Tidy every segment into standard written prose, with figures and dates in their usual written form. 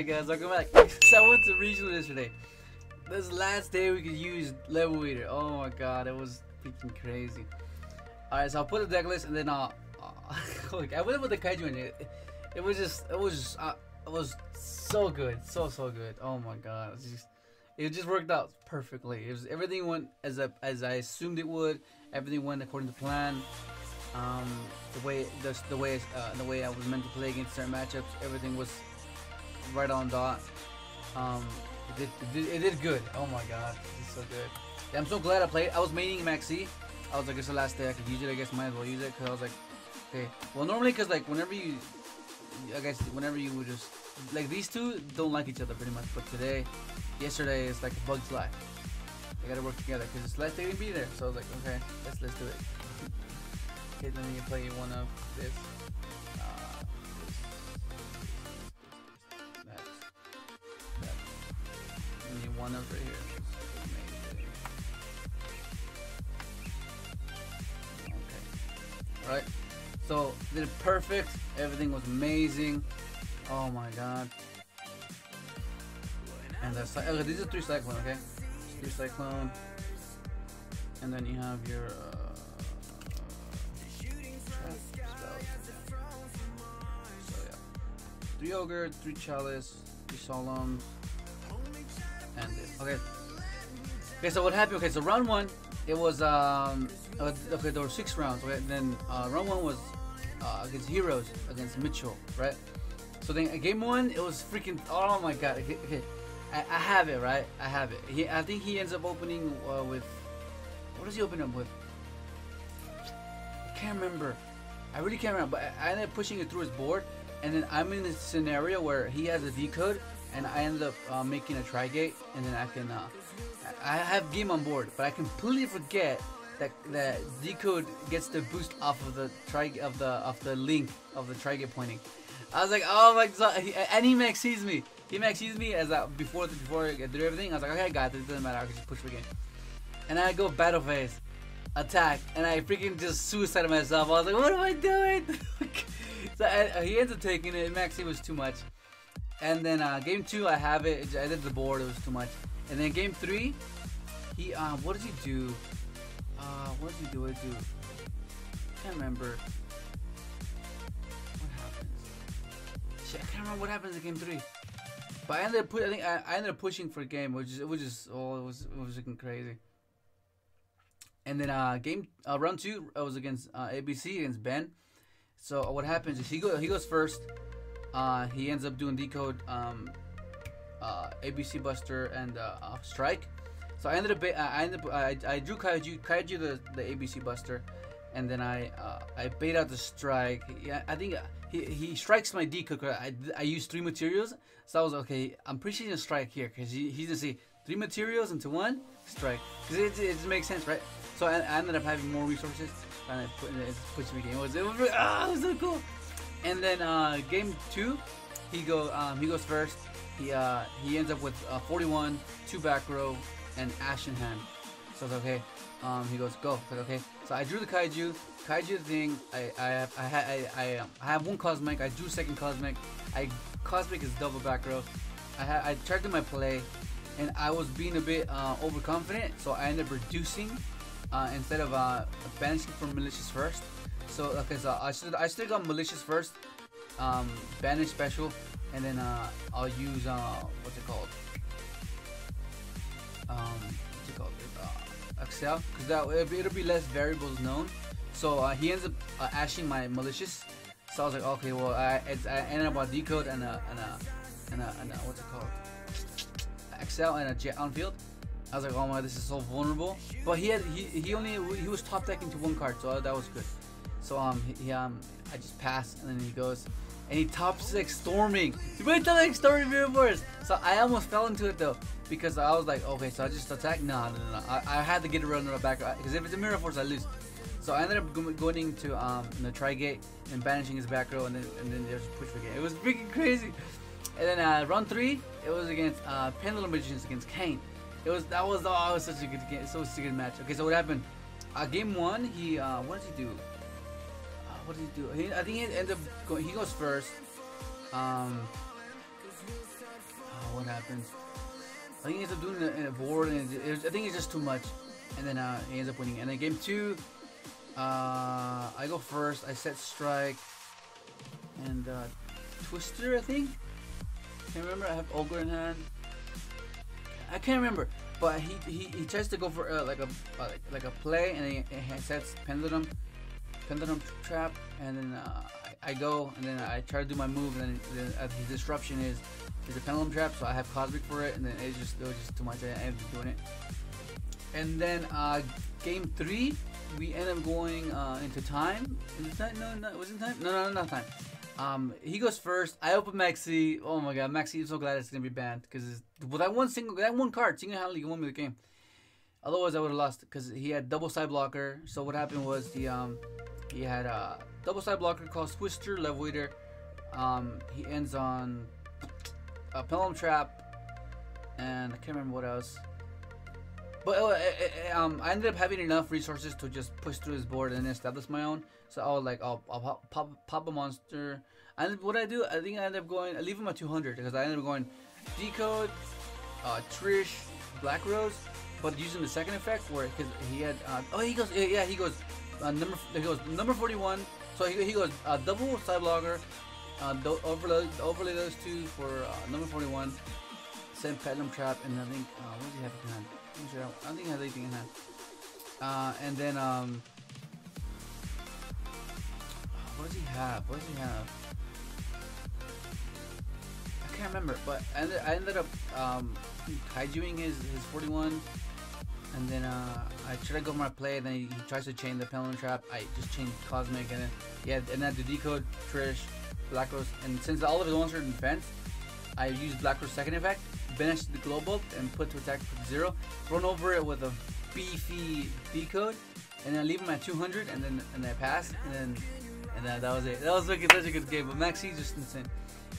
Alright guys, welcome back. So I went to regional yesterday. This last day we could use level eater. Oh my god, it was freaking crazy. Alright, so I'll put the deck list and then look, I went with the kaiju in it. It was so good, so good. Oh my god, it just worked out perfectly. Everything went as I assumed it would. Everything went according to plan. The way I was meant to play against certain matchups, everything was right on dot. It did good. Oh my god, it's so good. Yeah, I'm so glad I played. I was maining Maxi. I was like, it's the last day I could use it. I guess might as well use it because I was like, okay. Well, normally because like whenever you would just like these two don't like each other pretty much. But yesterday it's like a bug's life. They gotta work together because it's last day to be there. So I was like, okay, let's do it. Okay, let me play one of this. One over here. Okay. Alright. So did it perfect. Everything was amazing. Oh my god. And that's okay, these are 3 cyclone, okay? 3 cyclone. And then you have your so yeah. 3 ogre, 3 chalice, 3 solemn. And okay, so what happened? Okay, so round 1, it was okay, there were 6 rounds. Okay, then round 1 was against heroes against Mitchell, right? So then game 1, it was freaking, oh my god. Okay, I have it, right? I have it. I think he ends up opening with, what does he open up with? I can't remember. I really can't remember. But I ended up pushing it through his board, and then I'm in this scenario where he has a decode. And I ended up making a Trigate, and then I have game on board, but I completely forget that decode gets the boost off of the the link of the Trigate pointing. I was like, oh my god, and he max sees me. He max sees me as before I did everything. I was like, okay, I got this. It doesn't matter. I can just push again. And then I go battle phase, attack, and I freaking just suicided myself. I was like, what am I doing? So he ends up taking it. Maxi was too much. And then game 2, I have it. I did the board. It was too much. And then game 3, he what does he do? What does he do? I can't remember. What happens? Shit, I can't remember what happens in game 3. But I ended up I ended up pushing for a game, which it was looking crazy. And then round 2, I was against ABC against Ben. So what happens is he goes first. He ends up doing decode, ABC Buster, and Strike. So I drew Kaiju the ABC Buster, and then I bait out the Strike. Yeah, I think he strikes my decode. Cause I used 3 materials, so I was okay. I'm pretty sure he's gonna strike here because he's gonna say 3 materials into 1 strike. Because it just makes sense, right? So I ended up having more resources, and it puts me game. It was so cool. And then game 2, he goes first. He ends up with 41, 2 back row, and Ash in hand. So it's okay. He goes go. It's okay. So I drew the Kaiju thing. I have 1 cosmic. I drew 2nd cosmic. Cosmic is double back row. I tried to my play, and I was being a bit overconfident. So I ended up reducing instead of banishing from malicious first. So okay, so I still got malicious first, banish special, and then I'll use what's it called? Excel, because it'll be less variables known. So he ends up ashing my malicious. So I was like, okay, well I ended up with decode and what's it called? Excel and a jet on field. I was like, oh my, this is so vulnerable. But he was top decking to 1 card, so that was good. So I just pass, and then he goes, and he top 6 storming. He went to like storming mirror force. So I almost fell into it though, because I was like, okay, so I just attack. No. I had to get around the back, because if it's a mirror force, I lose. So I ended up going into the Trigate and banishing his back row, and then there's push again. It was freaking crazy. And then round 3, it was against Pendulum Magicians against Kane. It was such a good game, such a good match. Okay, so what happened? Game 1, he what does he do? What did he do? I think he ends up going. He goes first. what happens. I think he ends up doing a board, and I think it's just too much. And then he ends up winning. And then game 2, I go first. I set strike and Twister, I think. Can't remember. I have Ogre in hand. I can't remember. But he tries to go for like a play, and he sets pendulum trap, and then I go, and then I try to do my move, and then his disruption is a pendulum trap, so I have cosmic for it, and then it was just too much. I ended up doing it. And then game 3, we end up going into time. Is it time? No, was it time? No, not time. He goes first. I open Maxi. Oh my god, Maxi! I'm so glad it's gonna be banned because that one card single-handedly won me the game. Otherwise, I would have lost because he had double side blocker. So what happened was he had a double side blocker called Twister, Level Eater. He ends on a pendulum trap, and I can't remember what else. But I ended up having enough resources to just push through his board and establish my own. So I was like, I'll pop a monster. And what I do, I think I end up going, I leave him at 200 because I ended up going Decode, Trish, Black Rose, but using the second effect where because he had he goes number 41. So he goes double side blocker, overlay those two for number 41. Send Platinum Trap, and I think what does he have in hand? I don't think he has anything in hand. And then what does he have? I can't remember, but I ended up kaijuing his 41, and then I try to go for my play, and then he tries to chain the pendulum trap. I just chain Cosmic, and then and then the Decode, Trish, Black Rose, and since all of his ones are in defense, I use Black Rose's second effect, banish the global, and put to attack for 0, run over it with a beefy Decode, and then leave him at 200, and then I pass, and then that was it. That was like such a good game, but Maxi's just insane.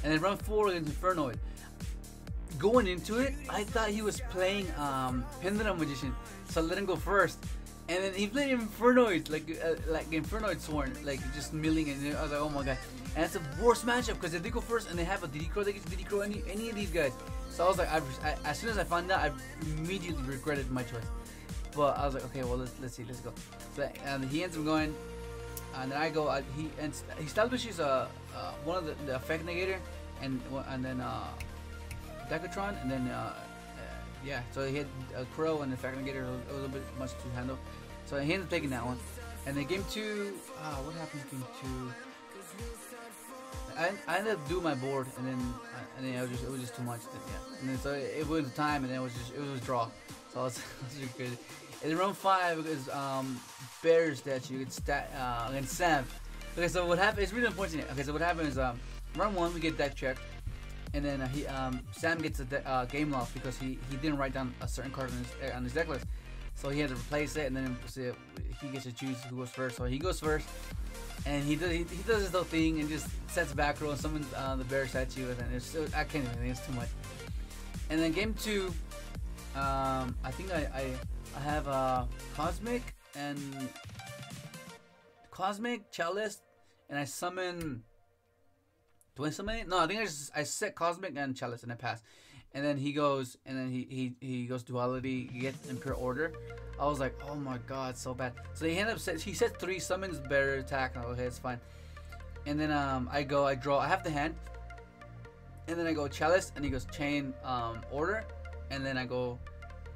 And then run 4 against Infernoid. Going into it, I thought he was playing Pendulum Magician, so I let him go first. And then he played Infernoid, like Infernoid Sworn, like just milling, and I was like, oh my god. And it's the worst matchup because if they go first and they have a DD Crow, they get DD Crow any of these guys. So I was like, as soon as I found out, I immediately regretted my choice. But I was like, okay, well let's see, let's go. So and he ends up going, and then I go. He establishes one of the effect negator, and then Decatron, and then yeah. So he had a Crow and effect negator, a little bit much to handle. So he ended up taking that one. And then game 2, what happened in game 2? I ended up doing my board, and then it was just too much. Yeah. And then so it went to time, and then it was draw. So I was crazy. And then round 5 is Bear statue against Sam. Okay, so what happened? It's really unfortunate. Okay, so what happened is round 1 we get deck check, and then Sam gets a game loss because he didn't write down a certain card on his deck list. So he had to replace it, and then he gets to choose who goes first. So he goes first, and he does his little thing and just sets back row and summons the Bear statue, and then I can't even think, it's too much. And then game 2, I think I have Cosmic Chalice, and I summon. Do I summon it? No, I think I set Cosmic and Chalice, and I pass. And then he goes, and then he goes Duality. He gets Impure Order. I was like, oh my god, so bad. So he set 3 summons, Bear attack. Okay, it's fine. And then I draw. I have the hand. And then I go Chalice, and he goes Chain Order. And then I go,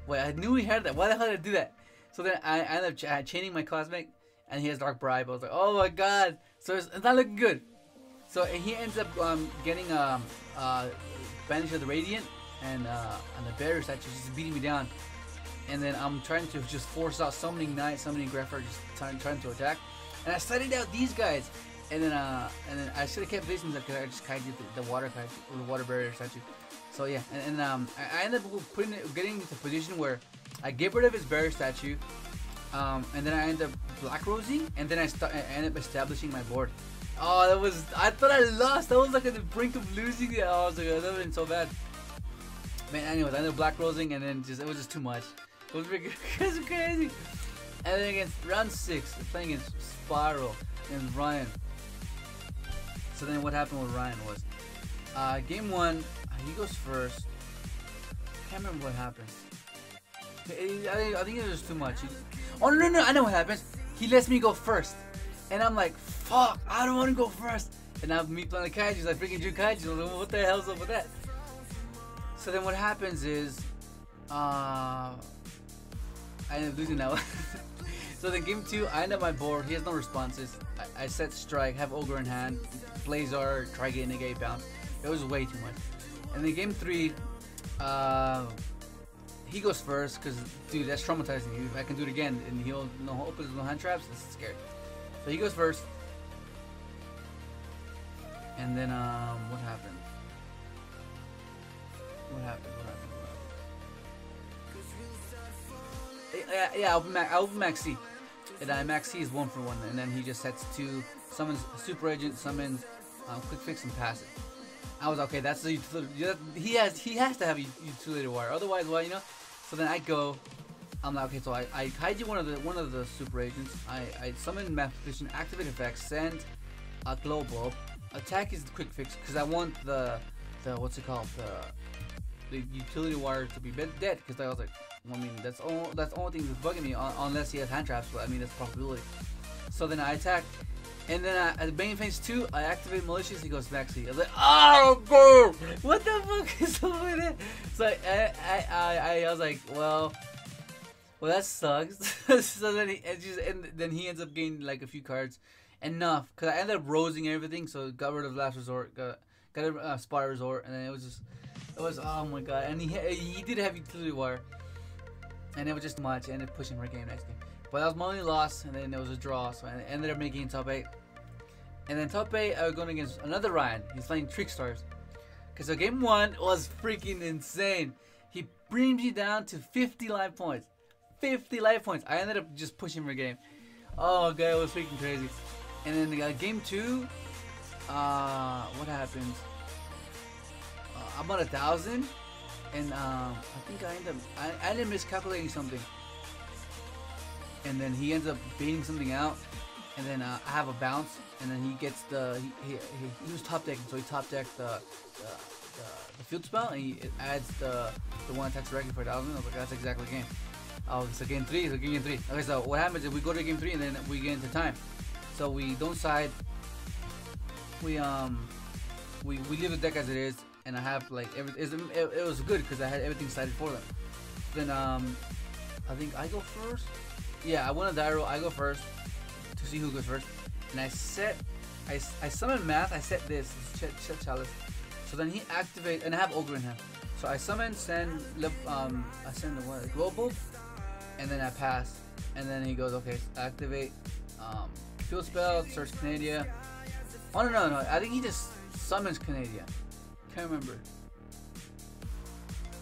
wait, I knew he had that. Why the hell did I do that? So then I ended up chaining my Cosmic, and he has Dark Bribe. I was like, oh my god. So it's not looking good. So he ends up getting Banish of the Radiant, and the Bear statue just beating me down. And then I'm trying to just force out Summoning Knight, Summoning Grepher, just trying to attack. And I studied out these guys, and then I should have kept facing them because I just kaiju the water barrier statue. So yeah, and I ended up getting into a position where I get rid of his barrier statue, and then I end up Black Rosing, and then I end up establishing my board. Oh, I thought I lost. I was like at the brink of losing it. Oh, I was like, that would have been so bad. Man, anyways, I ended up Black Rosing, and then it was just too much. It was crazy. And then against round 6, we're playing against Spiral and Ryan. So then what happened with Ryan was, game 1, he goes first, can't remember what happened. I think it was too much. Oh no, I know what happens. He lets me go first, and I'm like, fuck, I don't want to go first. And now me playing the kaijus, I freaking drew kaijus. What the hell's up with that? So then what happens is, I end up losing that one. So then game 2, I end up my board. He has no responses. I set strike, have ogre in hand, blazer, try getting negate bounce. It was way too much. And then game 3, he goes first because, dude, that's traumatizing. If I can do it again and he'll open no hand traps, that's scary. So he goes first. And then what happened? What happened? Yeah, I open max C. And max C is 1 for 1. And then he just sets 2, summons super agent, summons quick fix, and pass it. I was okay. That's the utility. He has to have a utility wire. Otherwise, well, you know. So then I go. I'm like, okay. So I kaiju one of the super agents. I summon mathematician, activate effects, send a glow bulb. Attack is the quick fix because I want the what's it called, the utility wire to be dead, because I was like, I mean, that's the only thing that's bugging me, unless he has hand traps, but I mean, that's a possibility. So then I attack, and then at Bane phase 2, I activate malicious. He goes back C. I was like, oh, bro, what the fuck is over there? So I was like, well, that sucks. So then then he ends up getting like a few cards, enough, because I ended up rosing everything. So got rid of last resort, got a spot resort, and then it was oh my god. And he did have utility wire, and it was just too much. I ended up pushing right game next game. But that was my only loss, and then there was a draw, so I ended up making top 8. And then top 8, I was going against another Ryan. He's playing Trick Stars. Okay, so game 1 was freaking insane. He brings me down to 50 life points. 50 life points. I ended up just pushing for game. Oh god, it was freaking crazy. And then game 2, what happened? I'm on 1,000, and I think I ended up miscalculating something. And then he ends up baiting something out, and then I have a bounce, and then he gets he was top decking, so he top decked the field spell, and he adds the one attacks directly for 1,000. I was like, that's exactly the game. Oh, so game 3, Okay, so what happens is we go to game 3, and then we get into time. So we don't side. We leave the deck as it is, and I have like it was good because I had everything sided for them. Then I think I go first. Yeah, I won a die roll. I go first to see who goes first, and I summon math. I set this chalice. So then he activates, and I have ogre in hand. So I summon, send I send the what, global, and then I pass, and then he goes, okay, activate field spell, search Canada. Oh no, I think he just summons Canada. Can't remember.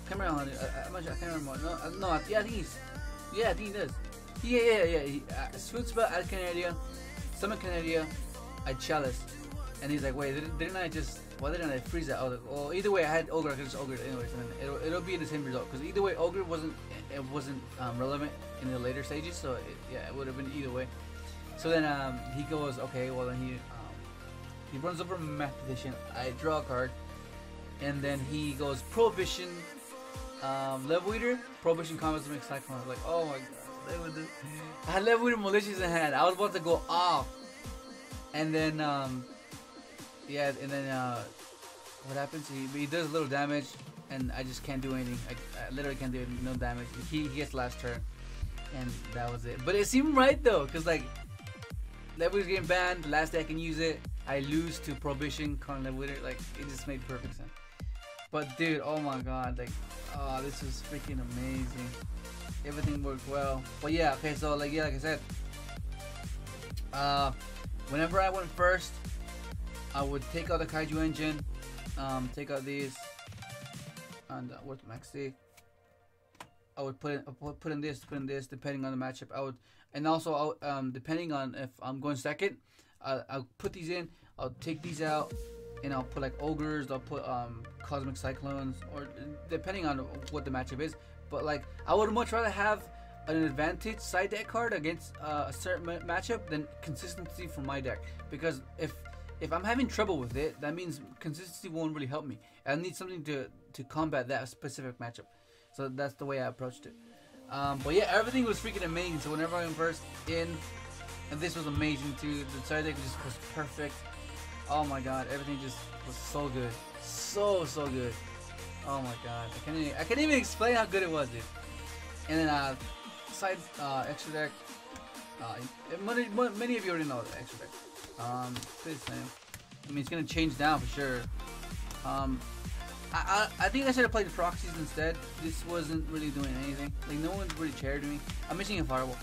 I can't remember. No, I think he does. Yeah. Field spell, add Canada, summon Canada, I chalice, and he's like, wait, didn't I just? Why didn't I freeze that? I was like, well, either way, I had ogre. I could just ogre it anyways, and then it'll be the same result. Because either way, ogre wasn't relevant in the later stages, so it would have been either way. So then he goes, okay, well then he runs over mathematician. I draw a card, and then he goes prohibition, level eater, prohibition combos to make cyclone. I was like, oh my god, I had level eater malicious in hand. I was about to go off, and then what happens? He does a little damage, and I just can't do anything. I literally can't do no damage. He gets last turn, and that was it. But it seemed right though, because like level is getting banned. The last day I can use it, I lose to prohibition, current level leader. Like it just made perfect sense. But dude, oh my god, like, oh, this is freaking amazing. Everything worked well. But yeah, okay, so like I said, whenever I went first, I would take out the kaiju engine, take out these, and what's max C? I would put in this, depending on the matchup. I would, and also depending on if I'm going second, I'll put these in. I'll take these out, and I'll put like ogres. I'll put cosmic cyclones, or depending on what the matchup is. But like, I would much rather have an advantage side deck card against a certain matchup than consistency from my deck, because if I'm having trouble with it, that means consistency won't really help me. I need something to combat that specific matchup. So that's the way I approached it. But yeah, everything was freaking amazing. So whenever I went first in, and this was amazing too. The zodiac just was perfect. Oh my god, everything just was so good, so good. Oh my god, I can't even explain how good it was, dude. And then side extra deck. Many of you already know the extra deck. Pretty the same. I mean, it's gonna change now for sure. I think I should have played the proxies instead. This wasn't really doing anything. Like, no one's really chaired me. I'm missing a firewall.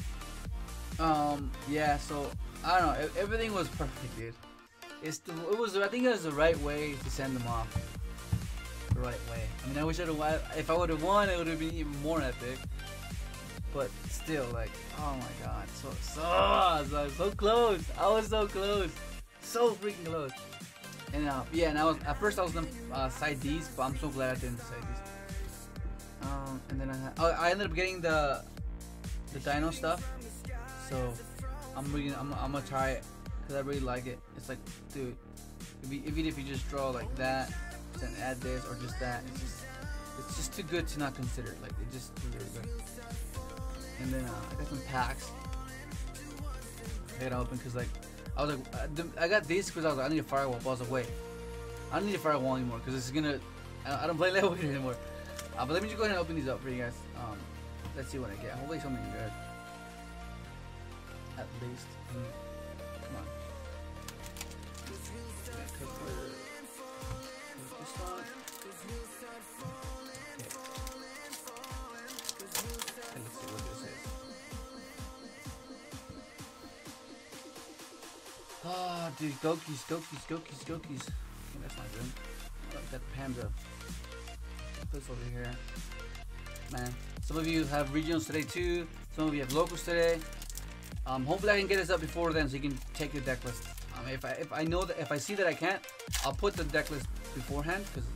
Yeah, so I don't know. Everything was perfect, dude. I think it was the right way to send them off. The right way. I mean, I wish if I would have won, it would have been even more epic. But still, like, oh my god, so close. I was so close, so freaking close. And yeah, and at first I was gonna side these, but I'm so glad I didn't side these. And then I ended up getting the dino stuff. So I'm gonna try it because I really like it. It's like, dude, even if you just draw like that, then add this or just that, it's just too good to not consider. Like, it just really good. And then I got some packs. I gotta open because, like, I was like, I got these because I was like, I need a firewall. But I was like, wait, I don't need a firewall anymore because it's gonna. I don't play level anymore. But let me just go ahead and open these up for you guys. Let's see what I get. Hopefully something good. At least. Come on. Oh, dude, Gokies. Okay, that's not good. I like that panda. Put this over here. Man, some of you have regionals today too. Some of you have locals today. Hopefully I can get this up before then, so you can take your deck list. If I see that I can't, I'll put the deck list beforehand because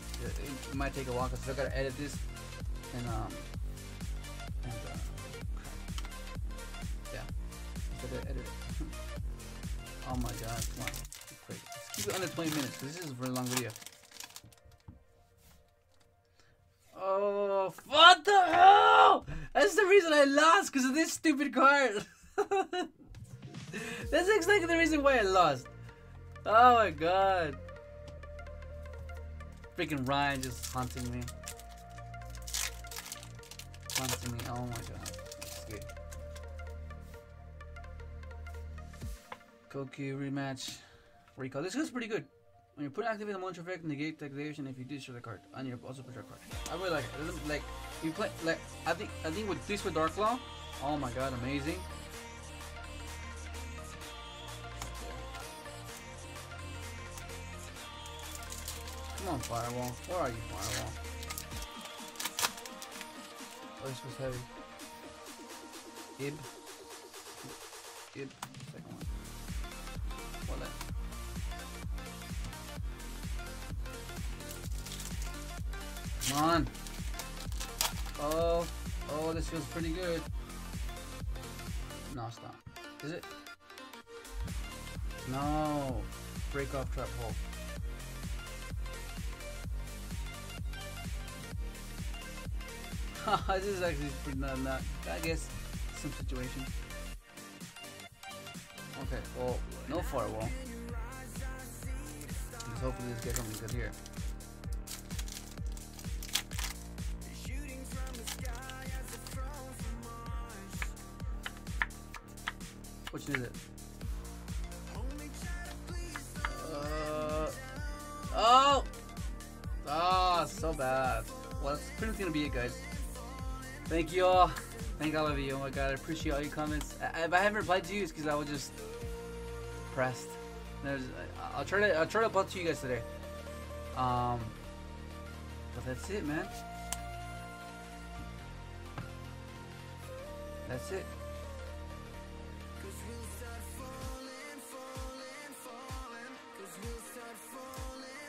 it might take a while because I gotta edit this and yeah, I gotta edit it. Oh my god, come on, quick. Let's keep it under 20 minutes because this is a very long video. Oh, what the hell? That's the reason I lost, because of this stupid card. That's exactly the reason why I lost. Oh my god. Freaking Ryan just haunting me. Oh my god. That's good. Koki rematch. Recall. This goes pretty good. When you put activate the monster effect, negate the activation if you destroy the card. And you also put your card. I really like it. It doesn't, like, you play, like, I think with this with Dark Claw, oh my god, amazing. Come on, Firewall. Where are you, Firewall? Oh, this was heavy. Ib. Second one. Wallet. Come on. Oh, this feels pretty good. No, it's not. Is it? No. Break off trap hole. This is actually pretty not. I guess some situation. Okay. Well, no firewall. Let's hopefully let's get something good here. Which is it? Oh, so bad. Well, that's pretty much gonna be it, guys. Thank you all. Thank all of you. Oh my god, I appreciate all your comments. If I haven't replied to you, it's because I was just pressed. I'll try to reply to you guys today. But that's it, man. That's it.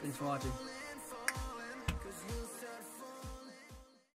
Thanks for watching.